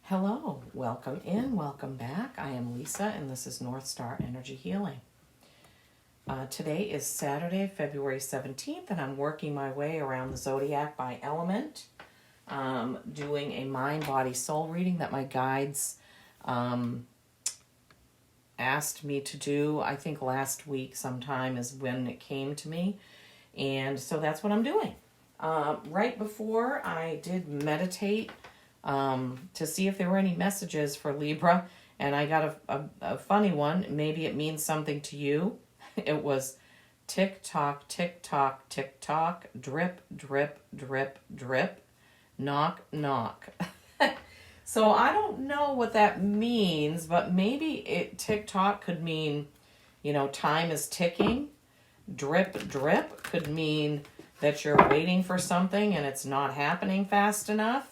Hello, welcome in, welcome back. I am Lisa and this is North Star Energy Healing. Today is Saturday, February 17th, and I'm working my way around the zodiac by element, doing a mind, body, soul reading that my guides asked me to do. I think last week sometime is when it came to me, and so that's what I'm doing. Right before I did meditate to see if there were any messages for Libra, and I got a funny one. Maybe it means something to you. It was tick tock, tick tock, tick tock, drip, drip, drip, drip, knock, knock. So I don't know what that means, but maybe tick tock could mean, time is ticking. Drip, drip could mean that you're waiting for something and it's not happening fast enough.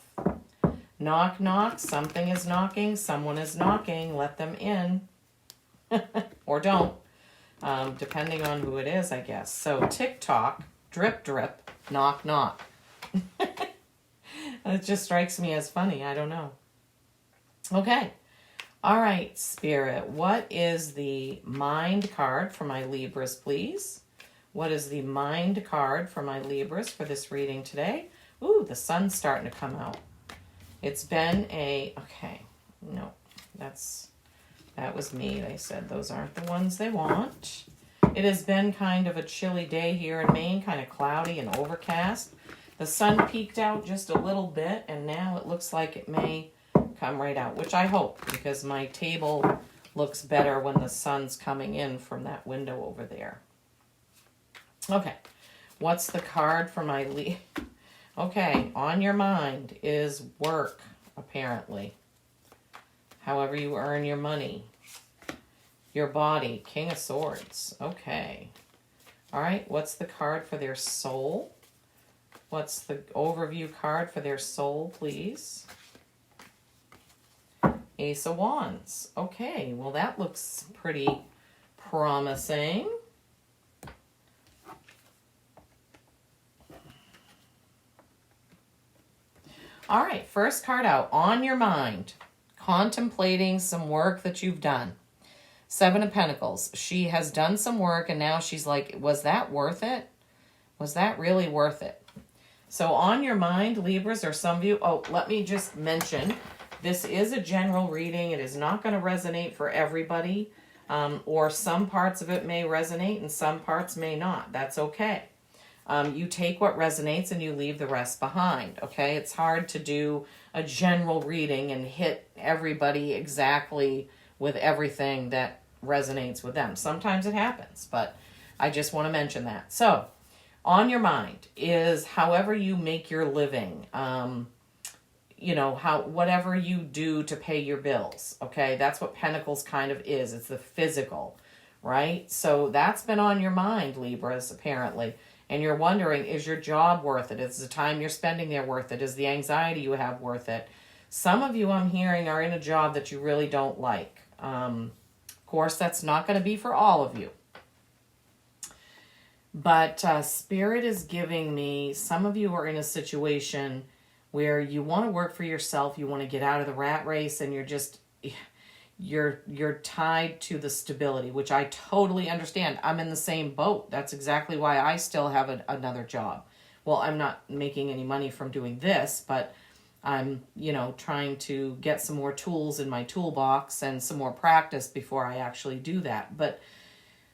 Knock, knock, something is knocking, someone is knocking, let them in. Or don't, depending on who it is, I guess. So tick-tock, drip, drip, knock, knock. It just strikes me as funny, I don't know. Okay, all right, Spirit, what is the mind card for my Libras, please? What is the mind card for my Libras for this reading today? Ooh, the sun's starting to come out. It's been no, that was me. They said those aren't the ones they want. It has been kind of a chilly day here in Maine, kind of cloudy and overcast. The sun peeked out just a little bit, and now it looks like it may come right out, which I hope, because my table looks better when the sun's coming in from that window over there. Okay, what's the card for my Okay, on your mind is work, apparently. However you earn your money. Your body, King of Swords. Okay. All right, what's the card for their soul? What's the overview card for their soul, please? Ace of Wands. Okay, well that looks pretty promising. All right, first card out, on your mind, contemplating some work that you've done. Seven of Pentacles. She has done some work and now she's like, was that worth it? Was that really worth it? So on your mind, Libras, or some of you, let me just mention, this is a general reading. It is not going to resonate for everybody, or some parts of it may resonate and some parts may not. That's okay. You take what resonates and you leave the rest behind, okay? It's hard to do a general reading and hit everybody exactly with everything that resonates with them. Sometimes it happens, but I just want to mention that. So, on your mind is however you make your living, whatever you do to pay your bills, okay? That's what Pentacles kind of is. It's the physical, right? So that's been on your mind, Libras, apparently. And you're wondering, is your job worth it? Is the time you're spending there worth it? Is the anxiety you have worth it? Some of you, I'm hearing, are in a job that you really don't like. Of course, that's not going to be for all of you. But Spirit is giving me, some of you are in a situation where you want to work for yourself. You want to get out of the rat race, and you're tied to the stability, which I totally understand. I'm in the same boat. That's exactly why I still have another job. Well, I'm not making any money from doing this, but I'm, trying to get some more tools in my toolbox and some more practice before I actually do that. But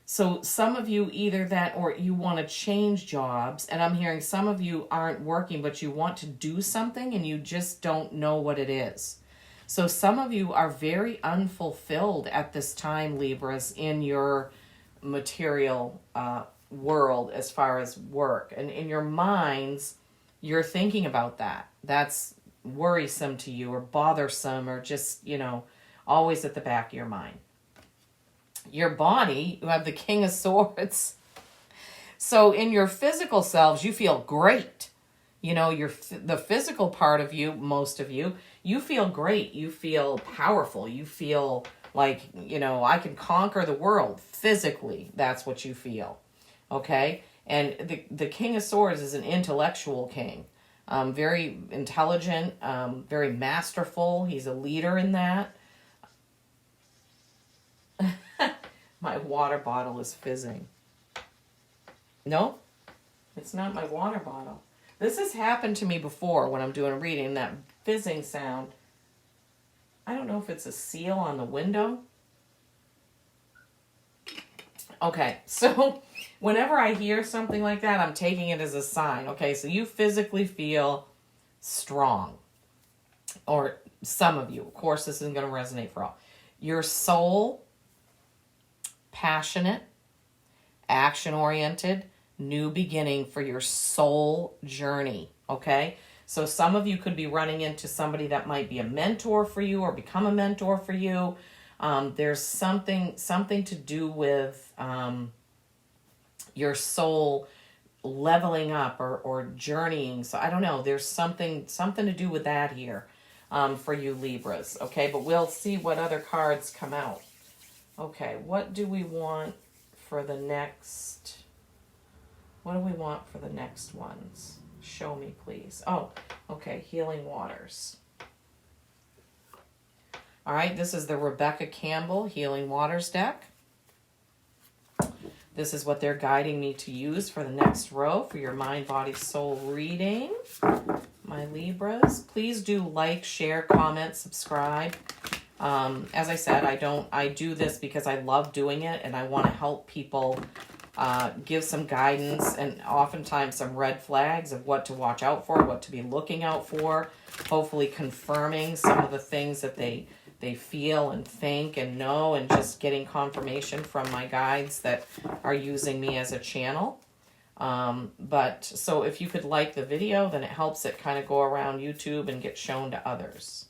so some of you either that or you want to change jobs, and I'm hearing some of you aren't working, but you want to do something and you just don't know what it is. So some of you are very unfulfilled at this time, Libras, in your material world as far as work. And in your minds, you're thinking about that. That's worrisome to you or bothersome or just, always at the back of your mind. Your body, you have the King of Swords. So in your physical selves, you feel great. The physical part of you, most of you, you feel great. You feel powerful. You feel like, I can conquer the world. Physically, that's what you feel. Okay? And the King of Swords is an intellectual king. Very intelligent, very masterful. He's a leader in that. My water bottle is fizzing. No, it's not my water bottle. This has happened to me before when I'm doing a reading, that fizzing sound. I don't know if it's a seal on the window. Okay, so whenever I hear something like that, I'm taking it as a sign. Okay, so you physically feel strong. Or some of you. Of course, this isn't going to resonate for all. Your soul, passionate, action-oriented, new beginning for your soul journey. Okay? So some of you could be running into somebody that might be a mentor for you or become a mentor for you. There's something to do with your soul leveling up or journeying. So I don't know. There's something to do with that here for you Libras. Okay, but we'll see what other cards come out. Okay, what do we want for the next? What do we want for the next ones? Show me, please. Oh, okay, Healing Waters. All right, this is the Rebecca Campbell Healing Waters deck. This is what they're guiding me to use for the next row for your mind, body, soul reading. My Libras, please do like, share, comment, subscribe. As I said, I do this because I love doing it and I want to help people give some guidance and oftentimes some red flags of what to watch out for, what to be looking out for, hopefully confirming some of the things that they feel and think and know, and just getting confirmation from my guides that are using me as a channel. But so if you could like the video, then it helps it kind of go around YouTube and get shown to others.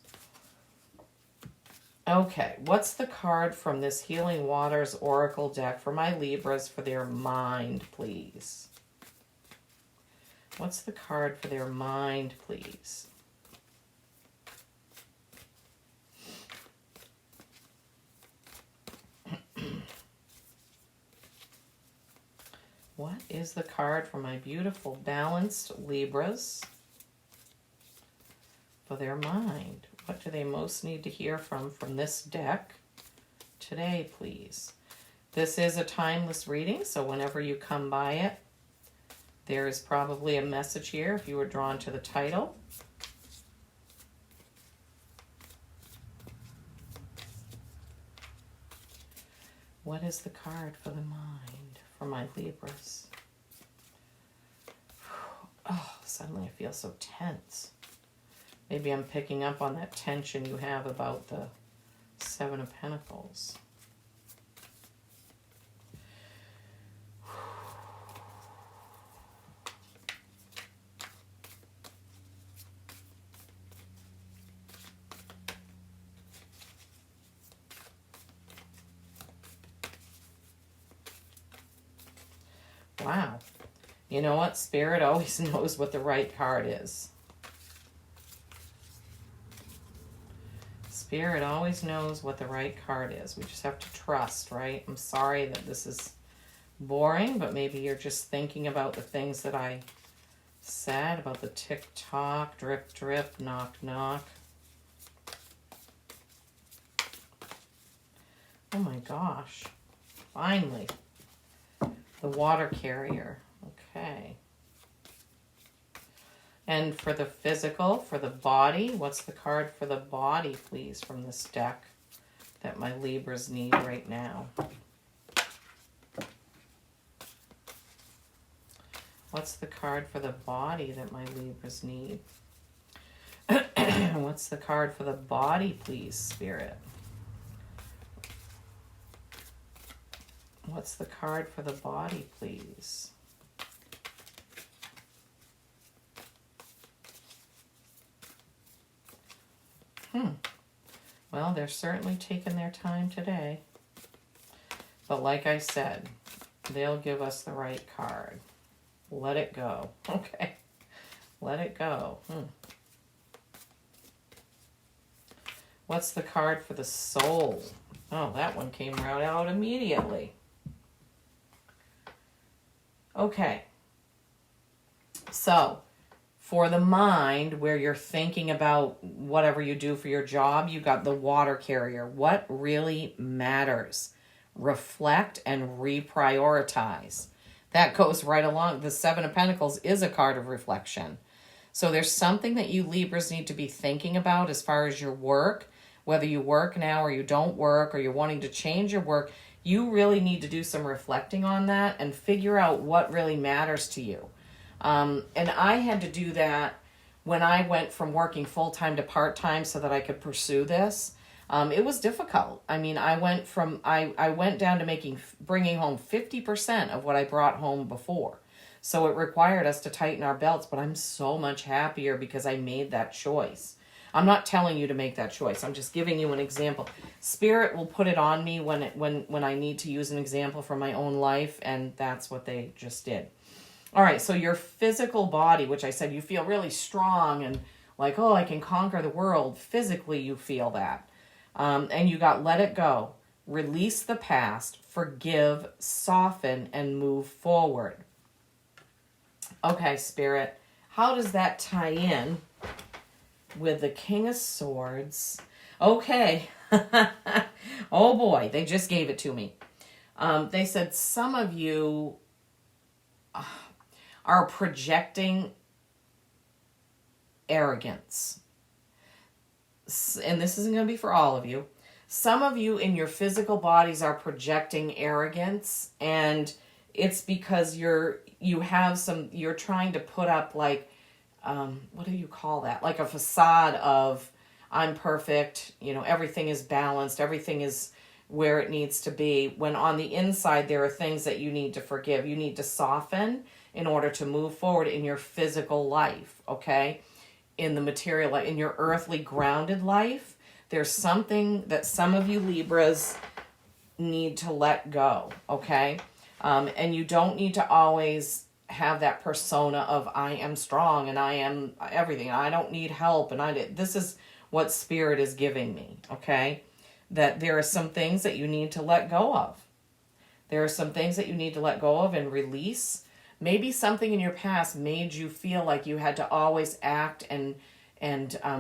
Okay, what's the card from this Healing Waters Oracle deck for my Libras for their mind, please? What's the card for their mind, please? What is the card for my beautiful, balanced Libras for their mind? What do they most need to hear from this deck today, please? This is a timeless reading, so whenever you come by it, there is probably a message here if you were drawn to the title. What is the card for the mind for my Libras? Oh, suddenly I feel so tense. Maybe I'm picking up on that tension you have about the Seven of Pentacles. Wow. You know what? Spirit always knows what the right card is. Spirit always knows what the right card is. We just have to trust, right? I'm sorry that this is boring, but maybe you're just thinking about the things that I said about the tick-tock, drip-drip, knock-knock. Oh my gosh. Finally. The water carrier. Okay. And for the physical, for the body, what's the card for the body, please, from this deck that my Libras need right now? What's the card for the body that my Libras need? What's the card for the body, please, Spirit? What's the card for the body, please? Well, they're certainly taking their time today. But like I said, they'll give us the right card. Let it go. Okay. Let it go. What's the card for the soul? Oh, that one came right out immediately. Okay. So, For the mind, where you're thinking about whatever you do for your job, you got the water carrier. What really matters? Reflect and reprioritize. That goes right along. The Seven of Pentacles is a card of reflection. So there's something that you Libras need to be thinking about as far as your work, whether you work now or you don't work or you're wanting to change your work. You really need to do some reflecting on that and figure out what really matters to you. And I had to do that when I went from working full-time to part-time so that I could pursue this. It was difficult. I mean, I went down to bringing home 50% of what I brought home before. So it required us to tighten our belts, but I'm so much happier because I made that choice. I'm not telling you to make that choice. I'm just giving you an example. Spirit will put it on me when I need to use an example from my own life, and that's what they just did. All right, so your physical body, which I said you feel really strong and like, oh, I can conquer the world. Physically, you feel that. And you got let it go. Release the past, forgive, soften, and move forward. Okay, Spirit, how does that tie in with the King of Swords? Okay. Oh boy, they just gave it to me. They said some of you are projecting arrogance. And this isn't going to be for all of you. Some of you in your physical bodies are projecting arrogance, and it's because you're trying to put up like, what do you call that? Like a facade of I'm perfect, everything is balanced, everything is where it needs to be, when on the inside there are things that you need to forgive. You need to soften in order to move forward in your physical life, okay? In the material life, in your earthly grounded life, there's something that some of you Libras need to let go, okay? And you don't need to always have that persona of I am strong and I am everything. I don't need help. This is what Spirit is giving me, okay? That there are some things that you need to let go of. There are some things that you need to let go of and release. Maybe something in your past made you feel like you had to always act and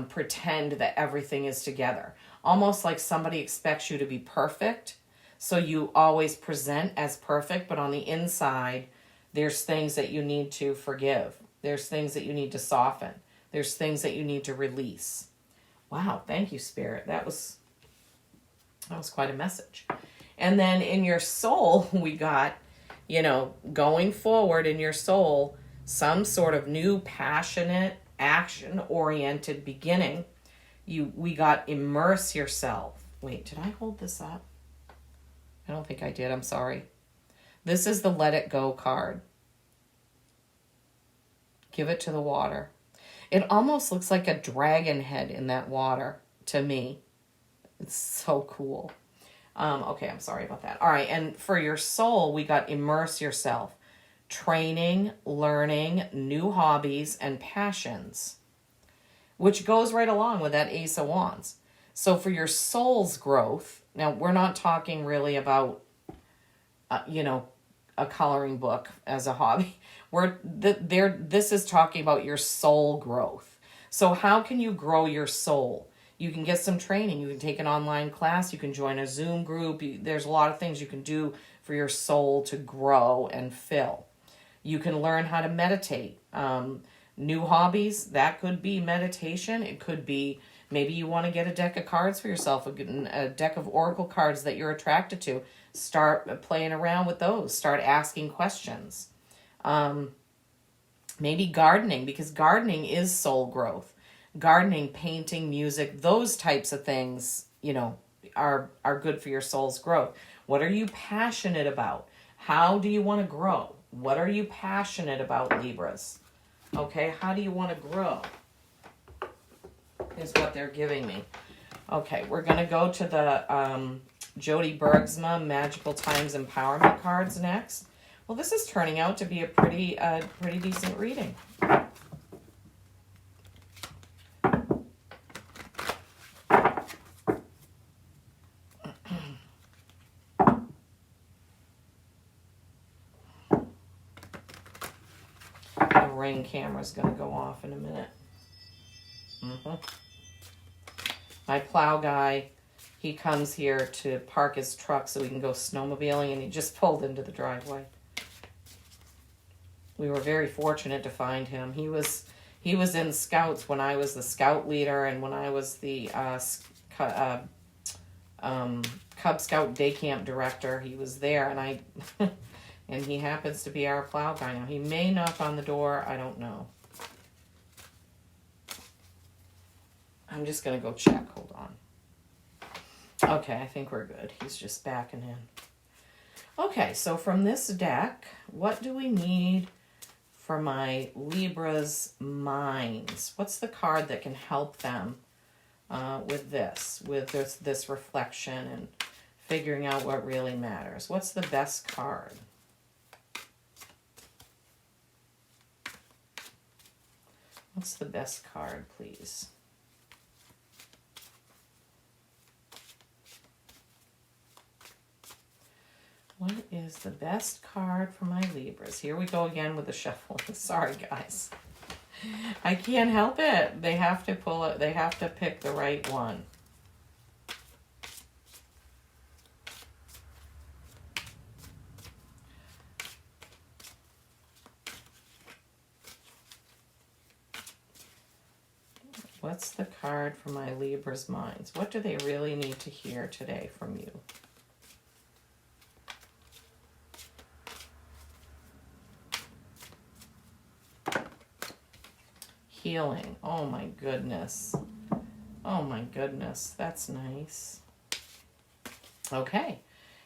pretend that everything is together. Almost like somebody expects you to be perfect. So you always present as perfect, but on the inside, there's things that you need to forgive. There's things that you need to soften. There's things that you need to release. Wow, thank you, Spirit. That was quite a message. And then in your soul, we got, going forward in your soul, some sort of new, passionate, action-oriented beginning. We got immerse yourself. Wait, did I hold this up? I don't think I did. I'm sorry. This is the Let It Go card. Give it to the water. It almost looks like a dragon head in that water to me. It's so cool. Okay, I'm sorry about that. All right, and for your soul, we got immerse yourself. Training, learning, new hobbies, and passions. Which goes right along with that Ace of Wands. So for your soul's growth, now we're not talking really about, a coloring book as a hobby. This is talking about your soul growth. So how can you grow your soul? You can get some training. You can take an online class. You can join a Zoom group. There's a lot of things you can do for your soul to grow and fill. You can learn how to meditate. New hobbies, that could be meditation. It could be maybe you want to get a deck of cards for yourself, a deck of oracle cards that you're attracted to. Start playing around with those. Start asking questions. Maybe gardening, because gardening is soul growth. Gardening, painting, music, those types of things, are good for your soul's growth. What are you passionate about? How do you want to grow? What are you passionate about, Libras? Okay, how do you want to grow? Is what they're giving me. Okay, we're going to go to the Jody Bergsma Magical Times Empowerment cards next. Well, this is turning out to be a pretty decent reading. ring camera's going to go off in a minute. My plow guy, he comes here to park his truck so we can go snowmobiling, and he just pulled into the driveway. We were very fortunate to find him. He was in Scouts when I was the Scout leader, and when I was the Cub Scout day camp director. He was there, and and he happens to be our plow guy now. He may knock on the door. I don't know. I'm just going to go check. Hold on. Okay, I think we're good. He's just backing in. Okay, so from this deck, what do we need for my Libra's minds? What's the card that can help them with this reflection and figuring out what really matters? What's the best card? What's the best card, please? What is the best card for my Libras? Here we go again with the shuffling. Sorry, guys. I can't help it. They have to pull it. They have to pick the right one. What's the card for my Libra's minds? What do they really need to hear today from you? Healing. Oh my goodness. Oh my goodness. That's nice. Okay.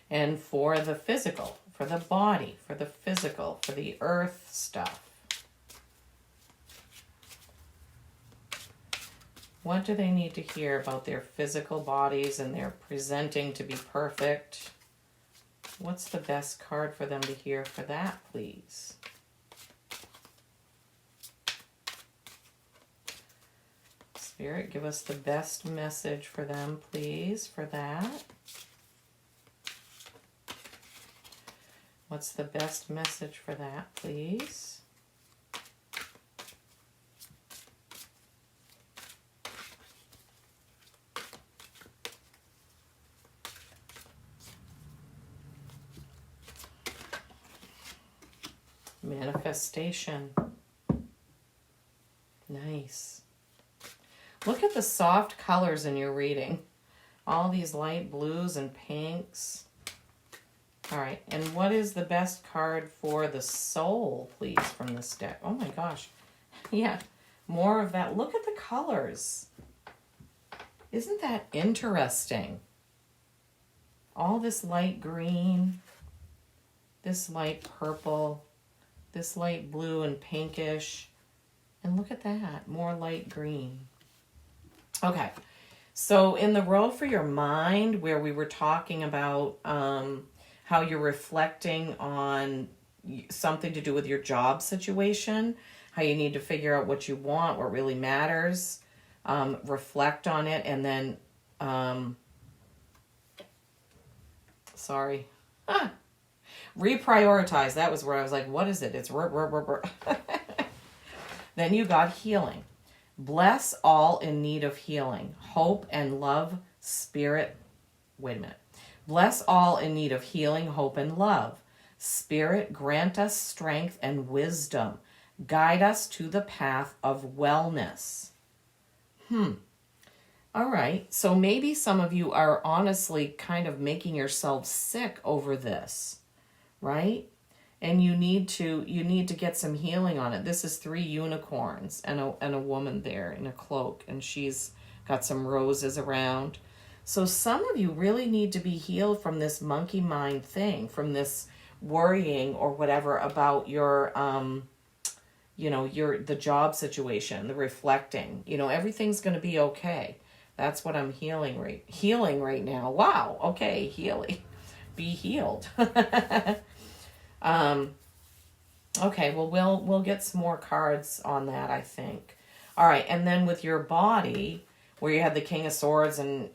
And for the physical, for the body, for the physical, for the earth stuff. What do they need to hear about their physical bodies and their presenting to be perfect? What's the best card for them to hear for that, please? Spirit, give us the best message for them, please, for that. What's the best message for that, please? Manifestation. Nice. Look at the soft colors in your reading. All these light blues and pinks. All right, and what is the best card for the soul, please, from this deck? Oh my gosh. Yeah, more of that. Look at the colors. Isn't that interesting? All this light green, this light purple, this light blue and pinkish. And look at that, more light green. Okay, so in the row for your mind, where we were talking about how you're reflecting on something to do with your job situation, how you need to figure out what you want, what really matters, reflect on it, and then, reprioritize. That was where I was like, what is it? It's Then you got healing. Bless all in need of healing, hope and love, spirit. Wait a minute. Bless all in need of healing, hope and love. Spirit, grant us strength and wisdom. Guide us to the path of wellness. All right. So maybe some of you are honestly kind of making yourselves sick over this, right? And you need to get some healing on it. This is 3 unicorns and a woman there in a cloak, and she's got some roses around. So some of you really need to be healed from this monkey mind thing, from this worrying or whatever about your the job situation, the reflecting. Everything's going to be okay. That's what I'm healing right now. Wow. Okay, healing. Be healed. Okay, well, we'll get some more cards on that, I think. All right, and then with your body, where you had the King of Swords, and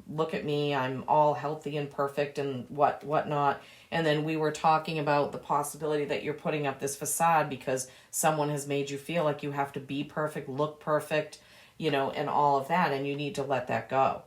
look at me, I'm all healthy and perfect and whatnot. And then we were talking about the possibility that you're putting up this facade because someone has made you feel like you have to be perfect, look perfect, you know, and all of that. And you need to let that go.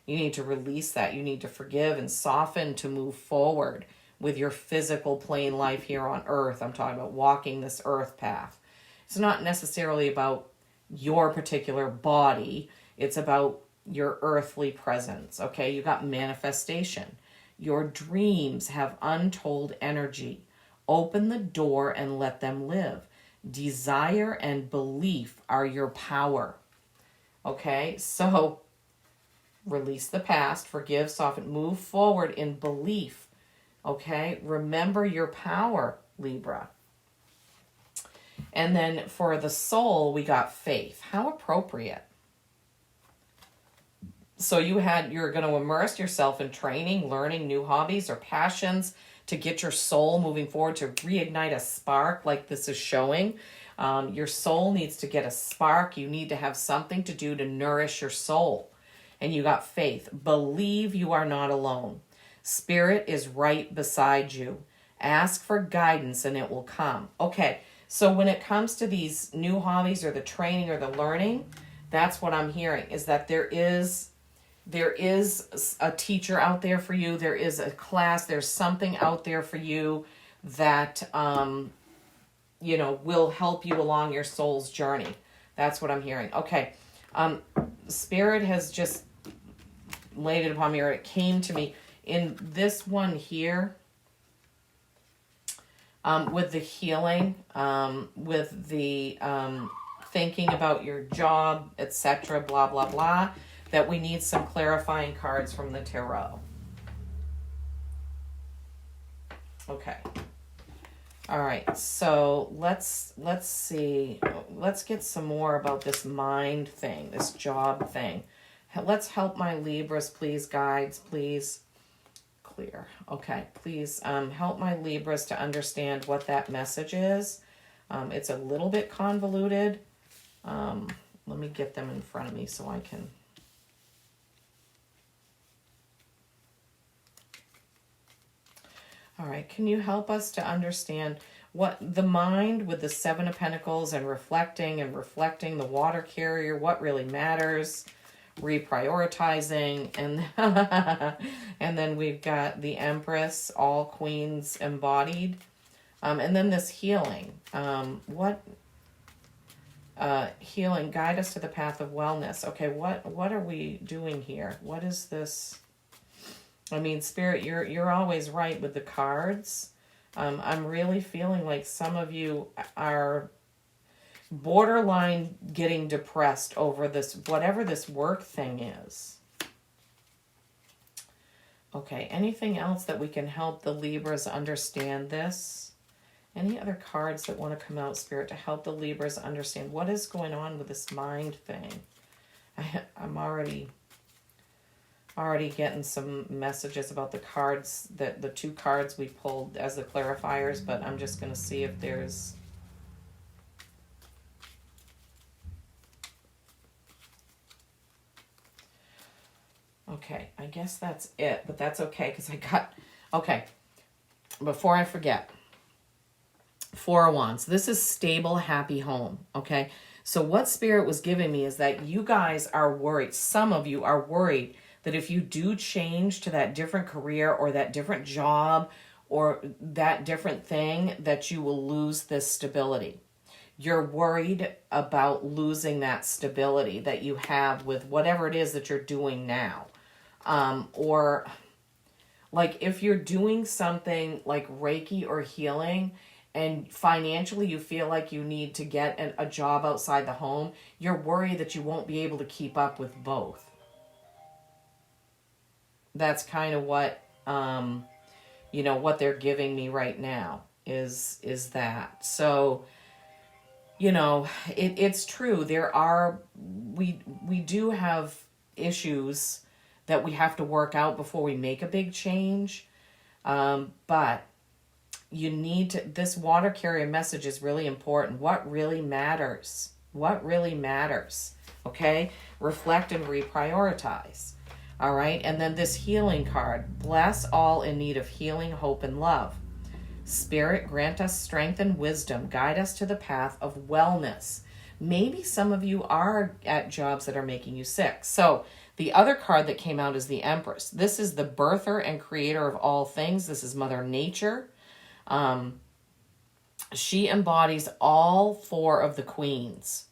You need to release that. You need to forgive and soften to move forward with your physical plane life here on earth. I'm talking about walking this earth path. It's not necessarily about your particular body. It's about your earthly presence, okay? You got manifestation. Your dreams have untold energy. Open the door and let them live. Desire and belief are your power, okay? So release the past, forgive, soften, move forward in belief, okay? Remember your power, Libra. And then for the soul, we got faith. How appropriate. So you're going to immerse yourself in training, learning new hobbies or passions to get your soul moving forward, to reignite a spark like this is showing. Your soul needs to get a spark. You need to have something to do to nourish your soul. And you got faith. Believe you are not alone. Spirit is right beside you. Ask for guidance and it will come. Okay, so when it comes to these new hobbies or the training or the learning, that's what I'm hearing, is that there is a teacher out there for you. There is a class. There's something out there for you that, you know, will help you along your soul's journey. That's what I'm hearing. Okay. Spirit has just laid it upon me, or it came to me in this one here, with the healing, with the thinking about your job, etc., blah, blah, blah, that we need some clarifying cards from the tarot. Okay. All right. So let's see. Let's get some more about this mind thing, this job thing. Let's help my Libras, please, guides, please. Clear. Okay. Please help my Libras to understand what that message is. It's a little bit convoluted. Let me get them in front of me so I can... All right, can you help us to understand what the mind with the Seven of Pentacles and reflecting the water carrier, what really matters, reprioritizing, and and then we've got the Empress, all queens embodied, and then this healing. Healing, guide us to the path of wellness. Okay, what are we doing here? What is this? I mean, Spirit, you're always right with the cards. I'm really feeling like some of you are borderline getting depressed over this, whatever this work thing is. Okay, anything else that we can help the Libras understand this? Any other cards that want to come out, Spirit, to help the Libras understand what is going on with this mind thing? I'm already getting some messages about the cards, that the two cards we pulled as the clarifiers, but I'm just going to see if there's... Okay, I guess that's it, but that's okay because I got... Okay, before I forget, Four of Wands. This is stable, happy home, okay? So what Spirit was giving me is that you guys are worried. Some of you are worried that if you do change to that different career or that different job or that different thing, that you will lose this stability. You're worried about losing that stability that you have with whatever it is that you're doing now. Or like if you're doing something like Reiki or healing and financially you feel like you need to get a job outside the home, you're worried that you won't be able to keep up with both. That's kind of what, you know, what they're giving me right now is that. So, you know, it's true. We do have issues that we have to work out before we make a big change. But you need to, this water carrier message is really important. What really matters? What really matters? Okay? Reflect and reprioritize. All right. And then this healing card. Bless all in need of healing, hope, and love. Spirit, grant us strength and wisdom. Guide us to the path of wellness. Maybe some of you are at jobs that are making you sick. So the other card that came out is the Empress. This is the birther and creator of all things. This is Mother Nature. She embodies all four of the queens.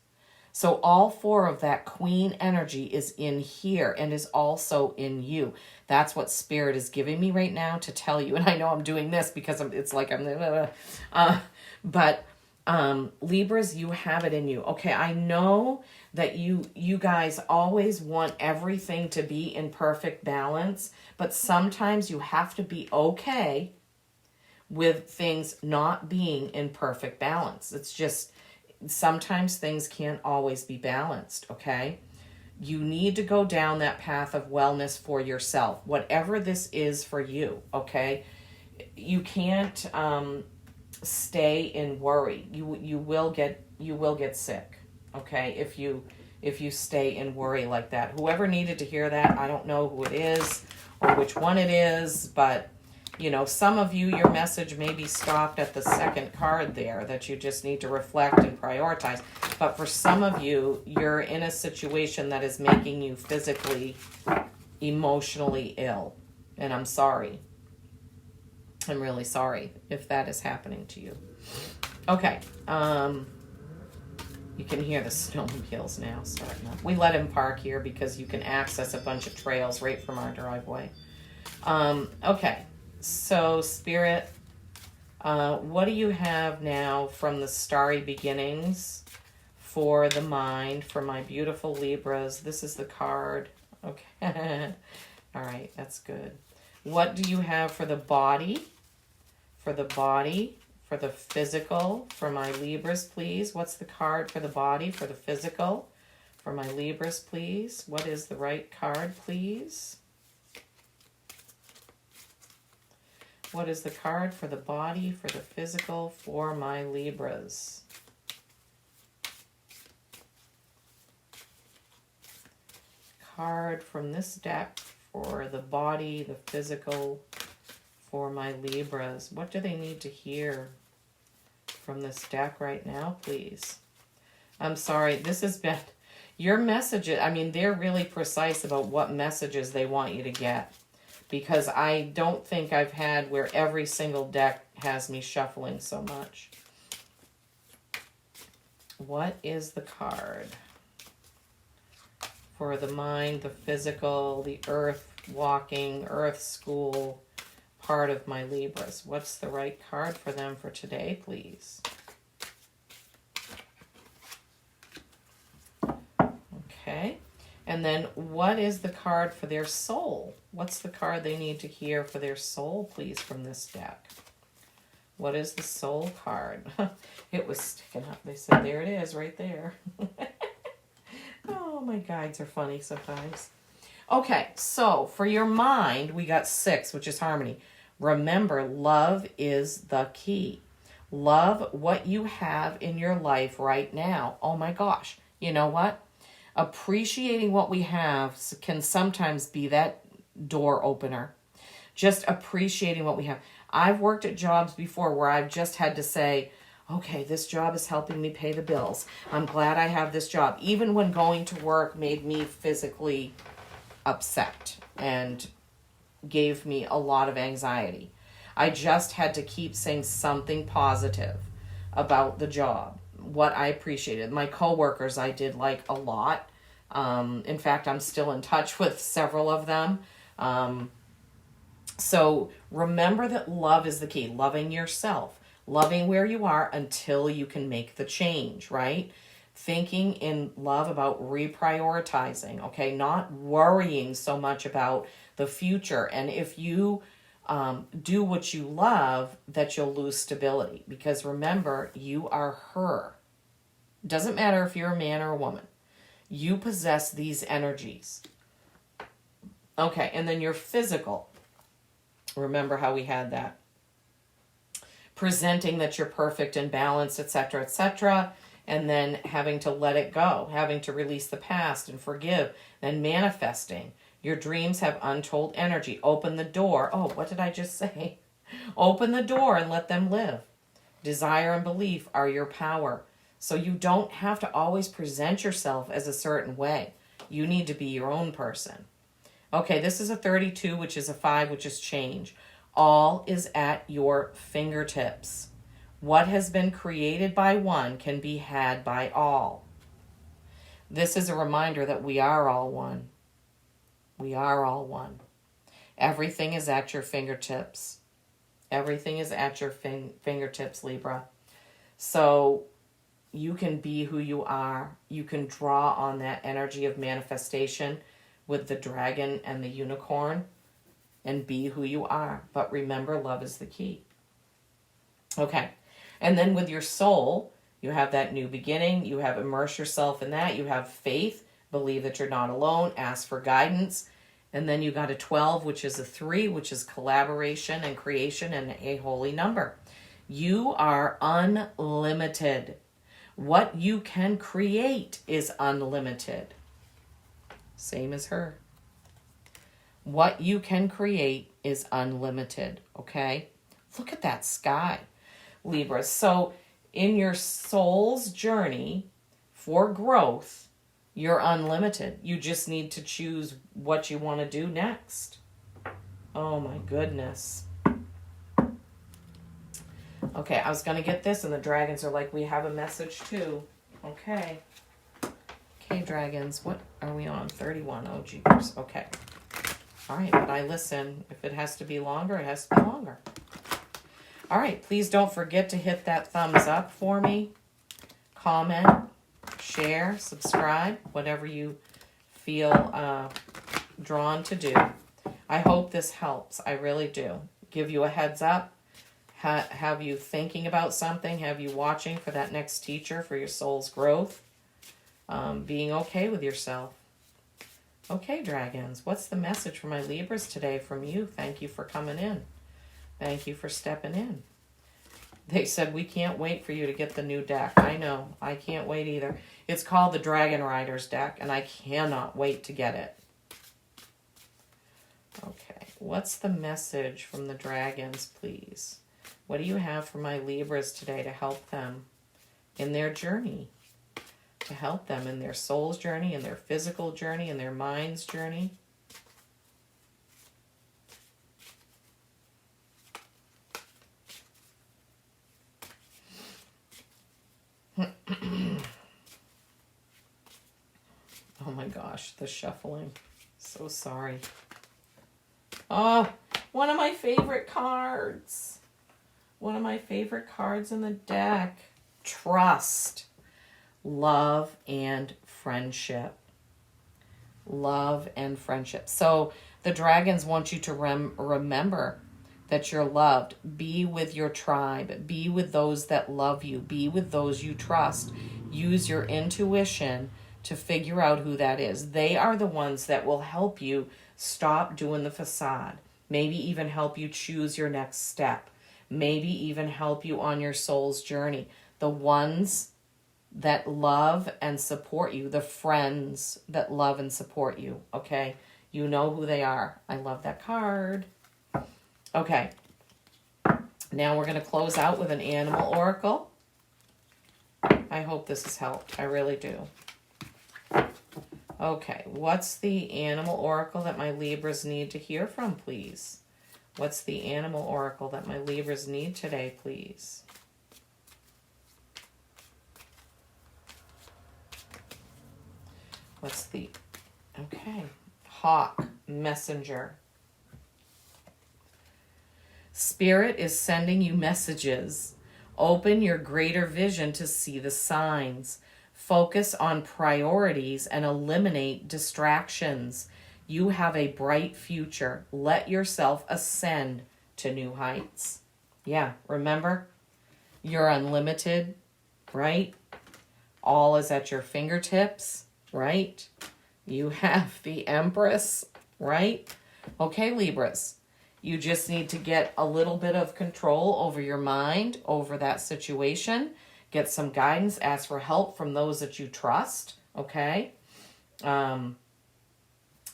So all four of that queen energy is in here and is also in you. That's what Spirit is giving me right now to tell you. And I know I'm doing this because it's like but Libras, you have it in you. Okay, I know that you guys always want everything to be in perfect balance, but sometimes you have to be okay with things not being in perfect balance. It's just, sometimes things can't always be balanced, okay? You need to go down that path of wellness for yourself, whatever this is for you, okay? You can't stay in worry. You will get sick, okay? If you stay in worry like that. Whoever needed to hear that, I don't know who it is or which one it is, but you know, some of you, your message may be stopped at the second card there, that you just need to reflect and prioritize. But for some of you, you're in a situation that is making you physically, emotionally ill. And I'm sorry. I'm really sorry if that is happening to you. Okay. You can hear the snowmobiles now starting up. We let him park here because you can access a bunch of trails right from our driveway. Okay. So, Spirit, what do you have now from the starry beginnings for the mind, for my beautiful Libras? This is the card. Okay. All right, that's good. What do you have for the body? For the body, for the physical, for my Libras, please. What's the card for the body, for the physical? For my Libras, please. What is the right card, please? What is the card for the body, for the physical, for my Libras? Card from this deck for the body, the physical, for my Libras. What do they need to hear from this deck right now, please? I'm sorry, this has been your messages. I mean, they're really precise about what messages they want you to get. Because I don't think I've had where every single deck has me shuffling so much. What is the card for the mind, the physical, the earth walking, earth school part of my Libras? What's the right card for them for today, please? Okay. And then what is the card for their soul? What's the card they need to hear for their soul, please, from this deck? What is the soul card? It was sticking up. They said, there it is, right there. Oh, my guides are funny sometimes. Okay, so for your mind, we got 6, which is harmony. Remember, love is the key. Love what you have in your life right now. Oh, my gosh. You know what? Appreciating what we have can sometimes be that door opener. Just appreciating what we have. I've worked at jobs before where I've just had to say, okay, this job is helping me pay the bills. I'm glad I have this job. Even when going to work made me physically upset and gave me a lot of anxiety. I just had to keep saying something positive about the job. What I appreciated. My coworkers I did like a lot. In fact, I'm still in touch with several of them. So remember that love is the key. Loving yourself. Loving where you are until you can make the change, right? Thinking in love about reprioritizing, okay? Not worrying so much about the future. And if you do what you love, that you'll lose stability. Because remember, you are her. Doesn't matter if you're a man or a woman. You possess these energies. Okay, and then your physical. Remember how we had that. Presenting that you're perfect and balanced, etc., etc., and then having to let it go, having to release the past and forgive, then manifesting. Your dreams have untold energy. Open the door. Oh, what did I just say? Open the door and let them live. Desire and belief are your power. So you don't have to always present yourself as a certain way. You need to be your own person. Okay, this is a 32, which is a 5, which is change. All is at your fingertips. What has been created by one can be had by all. This is a reminder that we are all one. We are all one. Everything is at your fingertips. Everything is at your fingertips, Libra. So you can be who you are. You can draw on that energy of manifestation with the dragon and the unicorn and be who you are. But remember, love is the key. Okay. And then with your soul, you have that new beginning. You have immerse yourself in that. You have faith. Believe that you're not alone. Ask for guidance. And then you got a 12, which is a 3, which is collaboration and creation and a holy number. You are unlimited. What you can create is unlimited. Same as her. What you can create is unlimited, okay? Look at that sky, Libra. So in your soul's journey for growth, you're unlimited. You just need to choose what you want to do next. Oh my goodness. Okay, I was going to get this, and the dragons are like, we have a message too. Okay. Okay, dragons, what are we on? 31. Oh, jeepers. Okay. All right, but I listen. If it has to be longer, it has to be longer. All right, please don't forget to hit that thumbs up for me. Comment, share, subscribe, whatever you feel drawn to do. I hope this helps. I really do. Give you a heads up. Have you thinking about something. Have you watching for that next teacher for your soul's growth. Being okay with yourself. Okay, dragons, what's the message for my Libras today from you? Thank you for coming in. Thank you for stepping in. They said, we can't wait for you to get the new deck. I know. I can't wait either. It's called the Dragon Riders deck, and I cannot wait to get it. Okay. What's the message from the dragons, please? What do you have for my Libras today to help them in their journey? To help them in their soul's journey, in their physical journey, in their mind's journey? Oh my gosh, the shuffling. So sorry. Oh, one of my favorite cards. One of my favorite cards in the deck. Trust. Love and friendship. Love and friendship. So the dragons want you to remember that you're loved. Be with your tribe. Be with those that love you. Be with those you trust. Use your intuition to figure out who that is. They are the ones that will help you stop doing the facade. Maybe even help you choose your next step. Maybe even help you on your soul's journey. The ones that love and support you. The friends that love and support you. Okay? You know who they are. I love that card. Okay. Now we're going to close out with an animal oracle. I hope this has helped. I really do. Okay, what's the animal oracle that my Libras need to hear from, please? What's the animal oracle that my Libras need today, please? What's the... Okay. Hawk, messenger. Spirit is sending you messages. Open your greater vision to see the signs. Focus on priorities and eliminate distractions. You have a bright future. Let yourself ascend to new heights. Yeah, remember? You're unlimited, right? All is at your fingertips, right? You have the Empress, right? Okay, Libras. You just need to get a little bit of control over your mind, over that situation. Get some guidance. Ask for help from those that you trust, okay?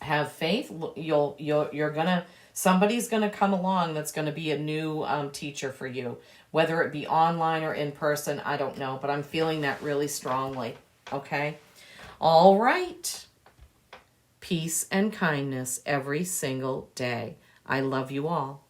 have faith. You're gonna, somebody's gonna come along that's gonna be a new teacher for you, whether it be online or in person. I don't know, but I'm feeling that really strongly. Okay. All right. Peace and kindness every single day. I love you all.